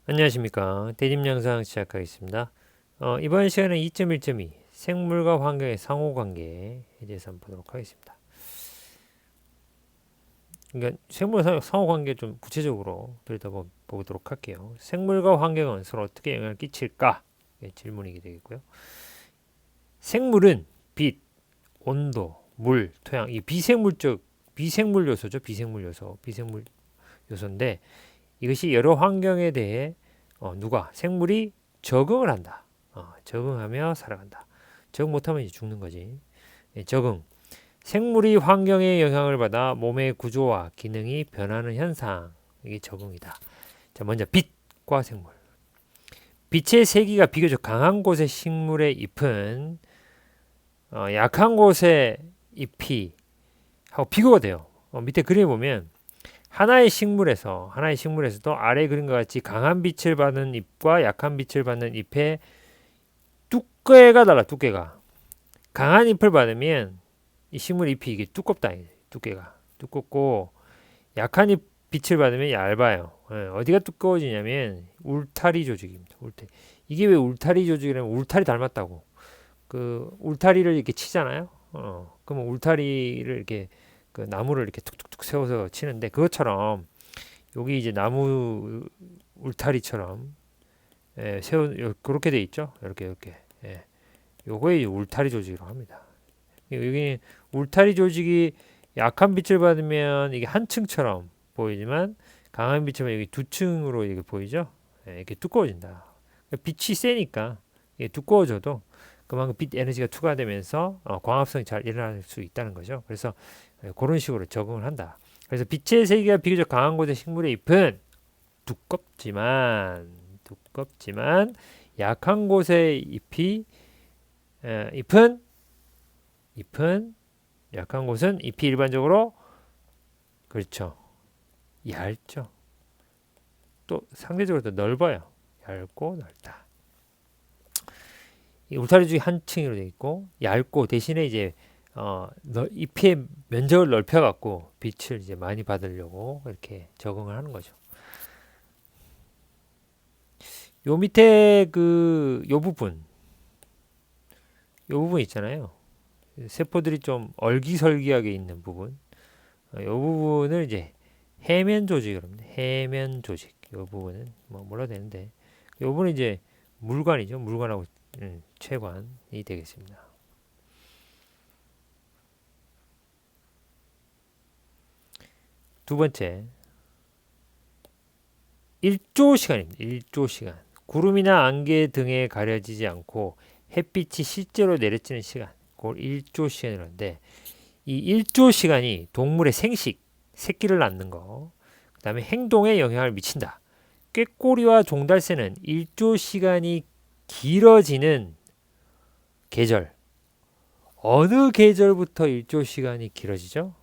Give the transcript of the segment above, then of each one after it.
안녕하십니까. 대집 영상 시작하겠습니다. 이번 시간은 2.1.2 생물과 환경의 상호관계에 대해서 한번 보도록 하겠습니다. 그러니까 생물과 상호관계 좀 구체적으로 들여다보도록 할게요. 생물과 환경은 서로 어떻게 영향을 끼칠까? 질문이 되겠고요. 생물은 빛, 온도, 물, 토양, 이 비생물 요소죠. 비생물 요소인데 이것이 여러 환경에 대해 생물이 적응을 한다. 적응하며 살아간다. 적응 못하면 이제 죽는 거지. 적응. 생물이 환경의 영향을 받아 몸의 구조와 기능이 변하는 현상. 이게 적응이다. 자, 먼저 빛과 생물. 빛의 세기가 비교적 강한 곳의 식물의 잎은 약한 곳의 잎이 하고 비교가 돼요. 밑에 그림에 보면 하나의 식물에서도 아래 그림과 같이 강한 빛을 받는 잎과 약한 빛을 받는 잎의 두께가 달라. 두께가 강한 잎을 받으면 이 식물 잎이 이게 두껍다. 두께가 두껍고 약한 잎 빛을 받으면 얇아요. 어디가 두꺼워지냐면 울타리 조직입니다. 이게 왜 울타리 조직이라면 울타리 닮았다고. 그 울타리를 이렇게 치잖아요. 그러면 울타리를 이렇게 그 나무를 이렇게 툭툭툭 세워서 치는데 그것처럼 여기 이제 나무 울타리처럼 그렇게 돼 있죠. 이렇게. 요거에 울타리 조직이라고 합니다. 여기 울타리 조직이 약한 빛을 받으면 이게 한 층처럼 보이지만 강한 빛을 받으면 여기 두 층으로 이렇게 보이죠. 이렇게 두꺼워진다. 빛이 세니까 이게 두꺼워져도 그만큼 빛 에너지가 투과되면서 광합성이 잘 일어날 수 있다는 거죠. 그래서 그런 식으로 적응을 한다. 그래서 빛의 세기가 비교적 강한 곳의 식물의 잎은 두껍지만 약한 곳의 잎은 약한 곳은 잎이 일반적으로 그렇죠. 얇죠. 또 상대적으로 더 넓어요. 얇고 넓다. 이 울타리 중에 한 층으로 되어 있고 얇고 대신에 이제 잎의 면적을 넓혀갖고 빛을 이제 많이 받으려고 이렇게 적응을 하는 거죠. 요 밑에 요 부분 있잖아요. 세포들이 좀 얼기설기하게 있는 부분. 요 부분을 이제 해면 조직이라고 합니다. 해면 조직. 요 부분은 뭐 몰라도 되는데 요 부분은 이제 물관이죠. 물관하고 체관이 되겠습니다. 두 번째, 일조 시간입니다. 일조 시간. 구름이나 안개 등에 가려지지 않고 햇빛이 실제로 내려지는 시간. 그걸 일조 시간이라고 하는데 이 일조 시간이 동물의 새끼를 낳는 거, 그 다음에 행동에 영향을 미친다. 꾀꼬리와 종달새는 일조 시간이 길어지는 계절. 어느 계절부터 일조 시간이 길어지죠?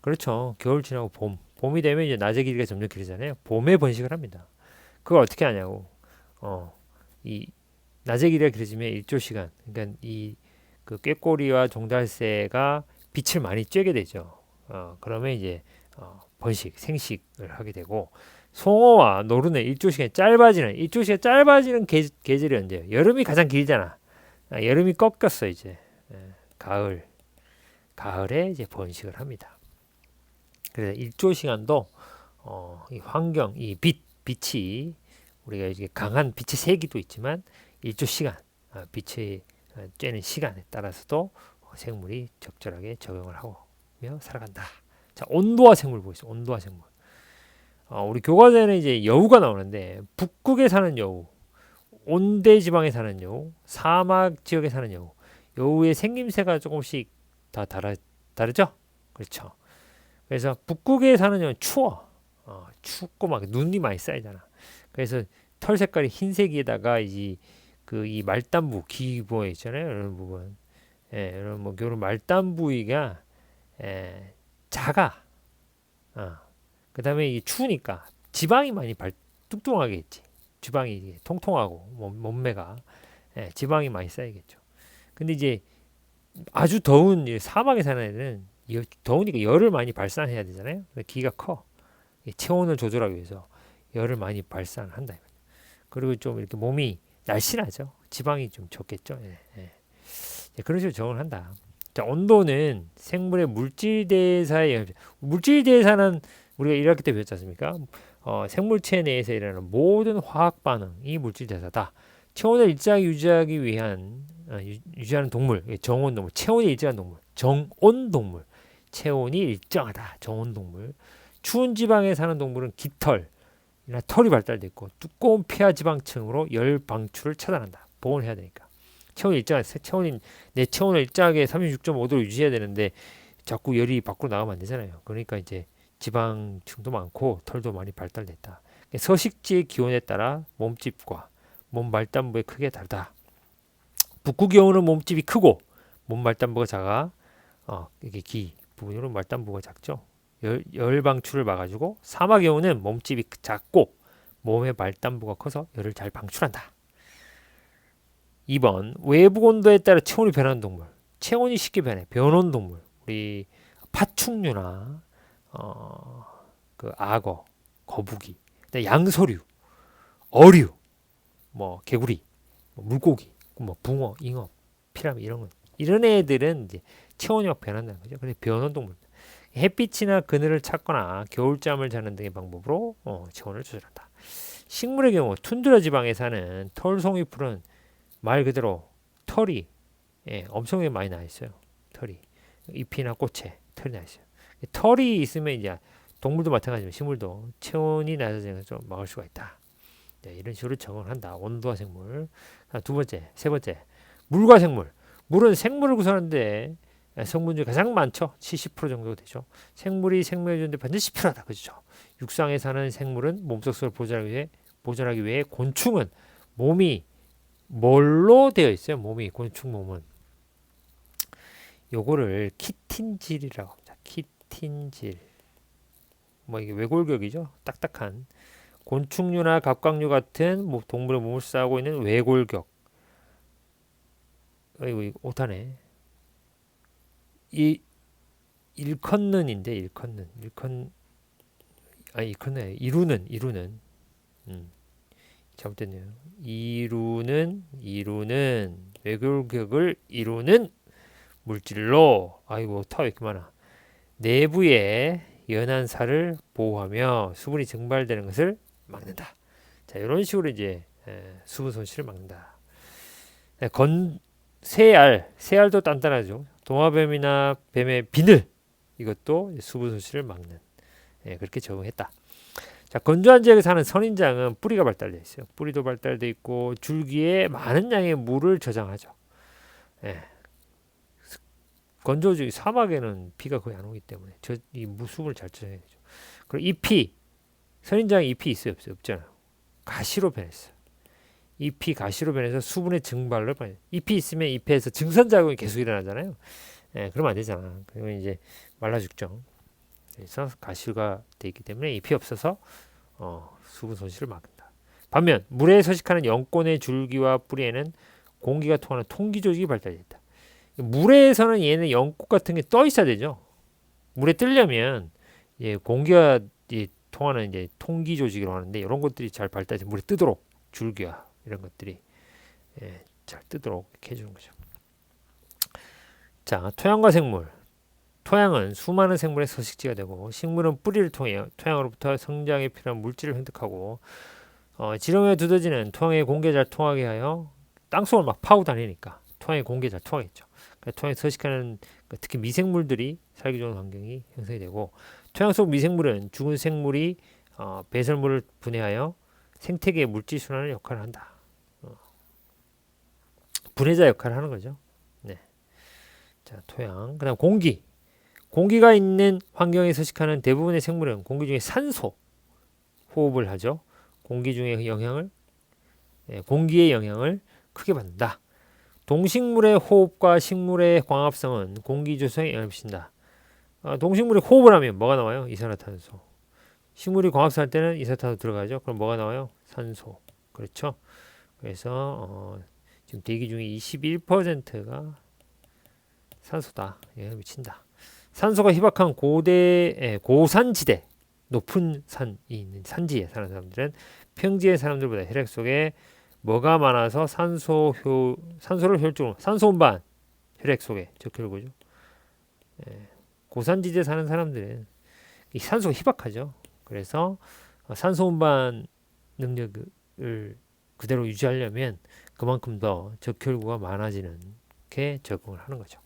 그렇죠. 겨울 지나고 봄. 봄이 되면 이제 낮의 길이가 점점 길어지잖아요. 봄에 번식을 합니다. 그걸 어떻게 하냐고. 이 낮의 길이가 길어지면 일조 시간. 그러니까 이 그 꾀꼬리와 종달새가 빛을 많이 쬐게 되죠. 그러면 이제 생식을 하게 되고 송어와 노루는 일조 시간 짧아지는 계절이 언제예요? 여름이 가장 길잖아. 여름이 꺾였어 이제. 가을에 이제 번식을 합니다. 그래서 일조 시간도 이 환경, 빛이 우리가 이제 강한 빛의 세기도 있지만 일조 시간, 빛의 쬐는 시간에 따라서도 생물이 적절하게 적응을 하며 살아간다. 자, 온도화 생물 보이죠? 온도화 생물. 우리 교과서에는 이제 여우가 나오는데 북극에 사는 여우, 온대 지방에 사는 여우, 사막 지역에 사는 여우. 여우의 생김새가 조금씩 다 다르죠? 그렇죠. 그래서 북극에 사는 여우는 추워. 춥고 막 눈이 많이 쌓이잖아. 그래서 털 색깔이 흰색에다가 이 말단부 기부에 있잖아요. 이런 부분. 이런 뭐 이런 말단 부위가 작아. 그다음에 이게 추우니까 지방이 많이 뚱뚱하게 있지. 지방이 통통하고 몸매가 지방이 많이 쌓이겠죠. 근데 이제 아주 더운 사막에 사는 애들은 더우니까 열을 많이 발산해야 되잖아요. 기가 커. 체온을 조절하기 위해서 열을 많이 발산한다. 그리고 좀 이렇게 몸이 날씬하죠. 지방이 좀 적겠죠. 예, 예. 예, 그런 식으로 적응을 한다. 자, 온도는 생물의 물질 대사는 우리가 1학기 때 배웠지 않습니까? 생물체 내에서 일어나는 모든 화학 반응이 물질 대사다. 체온을 일정하게 유지하기 위한 유지하는 동물, 정온 동물, 체온이 일정한 동물, 정온 동물, 체온이 일정하다. 정온 동물. 추운 지방에 사는 동물은 깃털이나 털이 발달돼 있고 두꺼운 폐하 지방층으로 열 방출을 차단한다. 보온을 해야 되니까. 내 체온을 일정하게 36.5도로 유지해야 되는데 자꾸 열이 밖으로 나가면 안 되잖아요. 그러니까 이제 지방층도 많고 털도 많이 발달됐다. 서식지의 기온에 따라 몸집과 몸 말단부의 크기가 다르다. 북극 경우는 몸집이 크고 몸 말단부가 작아. 이게 기 부분으로 말단부가 작죠. 열 방출을 막아주고 사막 경우는 몸집이 작고 몸의 말단부가 커서 열을 잘 방출한다. 2번 외부 온도에 따라 체온이 변하는 동물. 체온이 쉽게 변해. 변온 동물. 우리 파충류나 그 악어, 거북이, 양서류, 어류, 뭐 개구리, 뭐 물고기, 뭐 붕어, 잉어, 피라미 이런 애들은 이제 체온이 막 변한다는 거죠. 그래서 변온 동물. 햇빛이나 그늘을 찾거나 겨울잠을 자는 등의 방법으로 체온을 조절한다. 식물의 경우 툰드라 지방에 사는 털송이풀은 말 그대로 털이 엄청나게 많이 나 있어요. 털이 잎이나 꽃에 털이 나 있어요. 털이 있으면 이제 동물도 마찬가지지만 식물도 체온이 낮아지는 것을 좀 막을 수가 있다. 이런 식으로 적응을 한다. 온도와 생물. 세 번째, 물과 생물. 물은 생물을 구성하는데 성분 중에 가장 많죠. 70% 정도 되죠. 생물이 생명을 주는데 반드시 필요하다. 그렇죠. 육상에 사는 생물은 몸속을 보존하기 위해 곤충은 몸이 뭘로 되어 있어요? 곤충 몸은 요거를 키틴질이라고 합니다. 키틴질. 뭐 이게 외골격이죠. 딱딱한 곤충류나 갑각류 같은 동물의 몸을 싸고 있는 외골격. 이거 오타네. 이 일컨는인데 이루는 잘못됐네요. 이루는 외골격을 이루는 물질로 오타 왜 이렇게 많아. 내부에 연한 살을 보호하며 수분이 증발되는 것을 막는다. 자, 이런 식으로 이제 수분 손실을 막는다. 새알도 단단하죠. 도마뱀이나 뱀의 비늘 이것도 수분 손실을 막는 그렇게 적응했다. 자, 건조한 지역에 사는 선인장은 뿌리가 발달되어 있어요. 뿌리도 발달되어 있고 줄기에 많은 양의 물을 저장하죠. 건조지 사막에는 비가 거의 안 오기 때문에 이 수분을 잘 저장해야 되죠. 그리고 선인장에 잎이 있어요, 없어요? 없잖아요. 가시로 변했어요. 잎이 가시로 변해서 수분의 증발로 변해요. 잎이 있으면 잎에서 증선작용이 계속 일어나잖아요. 그러면 안 되잖아. 그러면 이제 말라 죽죠. 그래서 가시가 돼 있기 때문에 잎이 없어서 수분 손실을 막는다. 반면 물에 서식하는 연꽃의 줄기와 뿌리에는 공기가 통하는 통기 조직이 발달되어 있다. 물에서는 얘는 연꽃 같은 게 떠 있어야 되죠. 물에 뜨려면 공기가 통하는 이제 통기 조직이라고 하는데 이런 것들이 잘 발달해서 물에 뜨도록 줄기와 이런 것들이 잘 뜨도록 이렇게 해주는 거죠. 자, 토양과 생물. 토양은 수많은 생물의 서식지가 되고 식물은 뿌리를 통해 토양으로부터 성장에 필요한 물질을 획득하고 지렁이에 두더지는 토양의 공기가 잘 통하게 하여 땅속을 막 파고 다니니까 토양의 공기가 잘 통하겠죠. 그러니까 토양에 서식하는 특히 미생물들이 살기 좋은 환경이 형성이 되고 토양 속 미생물은 죽은 생물이 배설물을 분해하여 생태계의 물질 순환을 역할을 한다. 분해자 역할을 하는 거죠. 네. 자, 토양. 그다음 공기가 있는 환경에 서식하는 대부분의 생물은 공기 중에 산소 호흡을 하죠. 공기의 영향을 크게 받는다. 동식물의 호흡과 식물의 광합성은 공기 조성에 영향을 미친다. 동식물이 호흡을 하면 뭐가 나와요? 이산화탄소. 식물이 광합성할 때는 이산화탄소 들어가죠. 그럼 뭐가 나와요? 산소. 그렇죠. 그래서 지금 대기 중에 21%가 산소다. 영향을 미친다. 산소가 희박한 고산지대, 높은 산이 있는 산지에 사는 사람들은 평지의 사람들보다 혈액 속에 뭐가 많아서 산소를 효율적으로 산소 운반 혈액 속에 적혈구죠. 고산지대 사는 사람들은 이 산소가 희박하죠. 그래서 산소 운반 능력을 그대로 유지하려면 그만큼 더 적혈구가 많아지는 게 적응을 하는 거죠.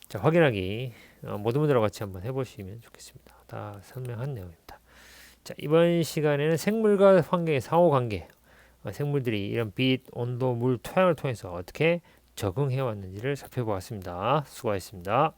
자, 확인하기 모든 분들과 같이 한번 해보시면 좋겠습니다. 다 설명한 내용입니다. 자, 이번 시간에는 생물과 환경의 상호관계, 생물들이 이런 빛, 온도, 물, 토양을 통해서 어떻게 적응해 왔는지를 살펴보았습니다. 수고하셨습니다.